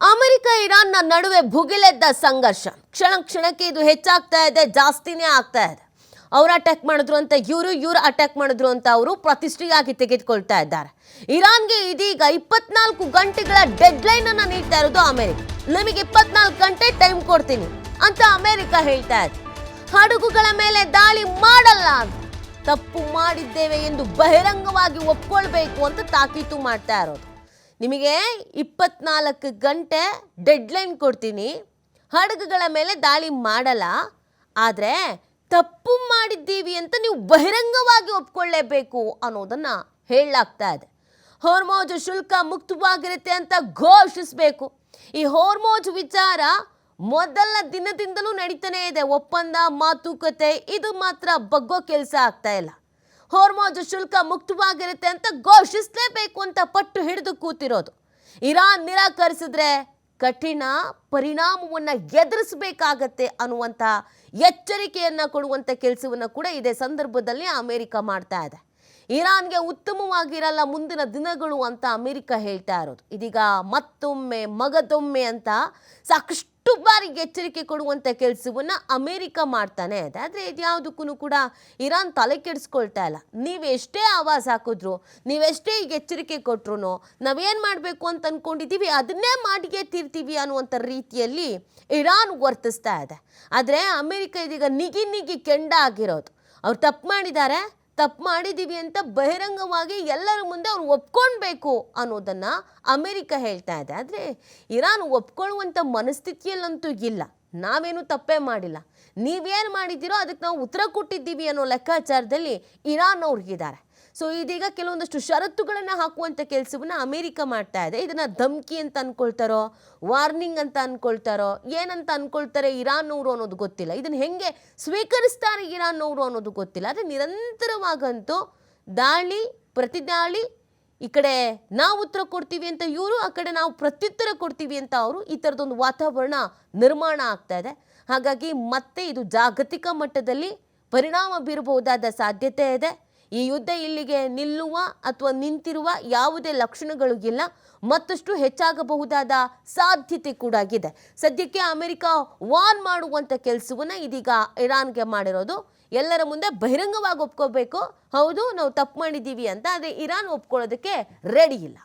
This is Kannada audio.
ಅಮೆರಿಕ ಇರಾನ್ನ ನಡುವೆ ಭುಗಿಲೆದ್ದ ಸಂಘರ್ಷ ಕ್ಷಣ ಕ್ಷಣಕ್ಕೆ ಇದು ಹೆಚ್ಚಾಗ್ತಾ ಇದೆ, ಜಾಸ್ತಿನೇ ಆಗ್ತಾ ಇದೆ. ಅವರು ಅಟ್ಯಾಕ್ ಮಾಡಿದ್ರು ಅಂತ ಇವರು ಅಟ್ಯಾಕ್ ಮಾಡಿದ್ರು ಅಂತ ಅವರು ಪ್ರತಿಷ್ಠೆಯಾಗಿ ತೆಗೆದುಕೊಳ್ತಾ ಇದ್ದಾರೆ. ಇರಾನ್ಗೆ ಇದೀಗ 24 ಗಂಟೆಗಳ ಡೆಡ್ಲೈನ್ ಅನ್ನು ನೀಡ್ತಾ ಇರೋದು ಅಮೆರಿಕ. ನಿಮಗೆ 24 ಗಂಟೆ ಟೈಮ್ ಕೊಡ್ತೀನಿ ಅಂತ ಅಮೆರಿಕ ಹೇಳ್ತಾ ಇದೆ. ಹಡಗುಗಳ ಮೇಲೆ ದಾಳಿ ಮಾಡಲ್ಲ, ತಪ್ಪು ಮಾಡಿದ್ದೇವೆ ಎಂದು ಬಹಿರಂಗವಾಗಿ ಒಪ್ಕೊಳ್ಬೇಕು ಅಂತ ತಾಕೀತು ಮಾಡ್ತಾ ಇರೋದು. ನಿಮಗೆ 24 ಗಂಟೆ ಡೆಡ್ಲೈನ್ ಕೊಡ್ತೀನಿ, ಹಡಗುಗಳ ಮೇಲೆ ದಾಳಿ ಮಾಡಲ್ಲ, ಆದರೆ ತಪ್ಪು ಮಾಡಿದ್ದೀವಿ ಅಂತ ನೀವು ಬಹಿರಂಗವಾಗಿ ಒಪ್ಕೊಳ್ಳೇಬೇಕು ಅನ್ನೋದನ್ನು ಹೇಳಲಾಗ್ತಾ ಇದೆ. ಹೋರ್ಮೋಜ್ ಶುಲ್ಕ ಮುಕ್ತವಾಗಿರುತ್ತೆ ಅಂತ ಘೋಷಿಸಬೇಕು. ಈ ಹೋರ್ಮೋಜ್ ವಿಚಾರ ಮೊದಲ ದಿನದಿಂದಲೂ ನಡೀತಾನೆ ಇದೆ. ಒಪ್ಪಂದ ಮಾತುಕತೆ ಇದು ಮಾತ್ರ ಬಗ್ಗೋ ಕೆಲಸ ಆಗ್ತಾ ಇಲ್ಲ. ಹೋರ್ಮೋಜ್ ಶುಲ್ಕ ಮುಕ್ತವಾಗಿರುತ್ತೆ ಅಂತ ಘೋಷಿಸಲೇಬೇಕು ಅಂತ ಪಟ್ಟು ಹಿಡಿದು ಕೂತಿರೋದು. ಇರಾನ್ ನಿರಾಕರಿಸಿದ್ರೆ ಕಠಿಣ ಪರಿಣಾಮವನ್ನು ಎದುರಿಸಬೇಕಾಗತ್ತೆ ಅನ್ನುವಂಥ ಎಚ್ಚರಿಕೆಯನ್ನು ಕೊಡುವಂಥ ಕೆಲಸವನ್ನು ಕೂಡ ಇದೇ ಸಂದರ್ಭದಲ್ಲಿ ಅಮೆರಿಕ ಮಾಡ್ತಾ ಇದೆ. ಇರಾನ್ಗೆ ಉತ್ತಮವಾಗಿರಲ್ಲ ಮುಂದಿನ ದಿನಗಳು ಅಂತ ಅಮೆರಿಕ ಹೇಳ್ತಾ ಇರೋದು. ಇದೀಗ ಮತ್ತೊಮ್ಮೆ ಮಗದೊಮ್ಮೆ ಅಂತ ಸಾಕಷ್ಟು ಬಾರಿ ಎಚ್ಚರಿಕೆ ಕೊಡುವಂಥ ಕೆಲಸವನ್ನು ಅಮೆರಿಕ ಮಾಡ್ತಾನೆ ಇದೆ. ಆದರೆ ಇದ್ಯಾವುದಕ್ಕೂ ಕೂಡ ಇರಾನ್ ತಲೆ ಕೆಡಿಸ್ಕೊಳ್ತಾ ಇಲ್ಲ. ನೀವೆಷ್ಟೇ ಆವಾಜ್ ಹಾಕಿದ್ರು, ನೀವೆಷ್ಟೇ ಎಚ್ಚರಿಕೆ ಕೊಟ್ಟರು, ನಾವೇನು ಮಾಡಬೇಕು ಅಂತ ಅಂದ್ಕೊಂಡಿದ್ದೀವಿ ಅದನ್ನೇ ಮಾಡಿಯೇ ತೀರ್ತೀವಿ ಅನ್ನುವಂಥ ರೀತಿಯಲ್ಲಿ ಇರಾನ್ ವರ್ತಿಸ್ತಾ ಇದೆ. ಆದರೆ ಅಮೆರಿಕ ಇದೀಗ ನಿಗಿ ಕೆಂಡ ಆಗಿರೋದು. ಅವ್ರು ತಪ್ಪು ಮಾಡಿದ್ದೀವಿ ಅಂತ ಬಹಿರಂಗವಾಗಿ ಎಲ್ಲರ ಮುಂದೆ ಅವ್ರು ಒಪ್ಕೊಳ್ಬೇಕು ಅನ್ನೋದನ್ನು ಅಮೆರಿಕ ಹೇಳ್ತಾ ಇದೆ. ಆದರೆ ಇರಾನ್ ಒಪ್ಕೊಳ್ಳುವಂಥ ಮನಸ್ಥಿತಿಯಲ್ಲಂತೂ ಇಲ್ಲ. ನಾವೇನು ತಪ್ಪೇ ಮಾಡಿಲ್ಲ, ನೀವೇನು ಮಾಡಿದ್ದೀರೋ ಅದಕ್ಕೆ ನಾವು ಉತ್ತರ ಕೊಟ್ಟಿದ್ದೀವಿ ಅನ್ನೋ ಲೆಕ್ಕಾಚಾರದಲ್ಲಿ ಇರಾನ್ ಅವ್ರಿಗಿದ್ದಾರೆ. ಸೊ ಇದೀಗ ಕೆಲವೊಂದಷ್ಟು ಷರತ್ತುಗಳನ್ನು ಹಾಕುವಂಥ ಕೆಲಸವನ್ನು ಅಮೆರಿಕ ಮಾಡ್ತಾ ಇದೆ. ಇದನ್ನು ಧಮ್ಕಿ ಅಂತ ಅಂದ್ಕೊಳ್ತಾರೋ, ವಾರ್ನಿಂಗ್ ಅಂತ ಅಂದ್ಕೊಳ್ತಾರೋ, ಏನಂತ ಅಂದ್ಕೊಳ್ತಾರೆ ಇರಾನ್ನವರು ಅನ್ನೋದು ಗೊತ್ತಿಲ್ಲ. ಇದನ್ನು ಹೆಂಗೆ ಸ್ವೀಕರಿಸ್ತಾರೆ ಇರಾನ್ನವರು ಅನ್ನೋದು ಗೊತ್ತಿಲ್ಲ. ಆದರೆ ನಿರಂತರವಾಗಂತೂ ದಾಳಿ ಪ್ರತಿದಾಳಿ, ಈ ಕಡೆ ನಾವು ಉತ್ತರ ಕೊಡ್ತೀವಿ ಅಂತ ಇವರು, ಆ ಕಡೆ ನಾವು ಪ್ರತ್ಯುತ್ತರ ಕೊಡ್ತೀವಿ ಅಂತ ಅವರು, ಈ ಥರದೊಂದು ವಾತಾವರಣ ನಿರ್ಮಾಣ ಆಗ್ತಾ ಇದೆ. ಹಾಗಾಗಿ ಮತ್ತೆ ಇದು ಜಾಗತಿಕ ಮಟ್ಟದಲ್ಲಿ ಪರಿಣಾಮ ಬೀರಬಹುದಾದ ಸಾಧ್ಯತೆ ಇದೆ. ಈ ಯುದ್ಧ ಇಲ್ಲಿಗೆ ನಿಲ್ಲುವ ಅಥವಾ ನಿಂತಿರುವ ಯಾವುದೇ ಲಕ್ಷಣಗಳು ಇಲ್ಲ, ಮತ್ತಷ್ಟು ಹೆಚ್ಚಾಗಬಹುದಾದ ಸಾಧ್ಯತೆ ಕೂಡ ಇದೆ. ಸದ್ಯಕ್ಕೆ ಅಮೆರಿಕ ವಾರ್ನ್ ಮಾಡುವಂಥ ಕೆಲಸವನ್ನು ಇದೀಗ ಇರಾನ್ಗೆ ಮಾಡಿರೋದು. ಎಲ್ಲರ ಮುಂದೆ ಬಹಿರಂಗವಾಗಿ ಒಪ್ಕೋಬೇಕು, ಹೌದು ನಾವು ತಪ್ಪು ಮಾಡಿದ್ದೀವಿ ಅಂತ. ಆದರೆ ಇರಾನ್ ಒಪ್ಕೊಳ್ಳೋದಕ್ಕೆ ರೆಡಿ ಇಲ್ಲ.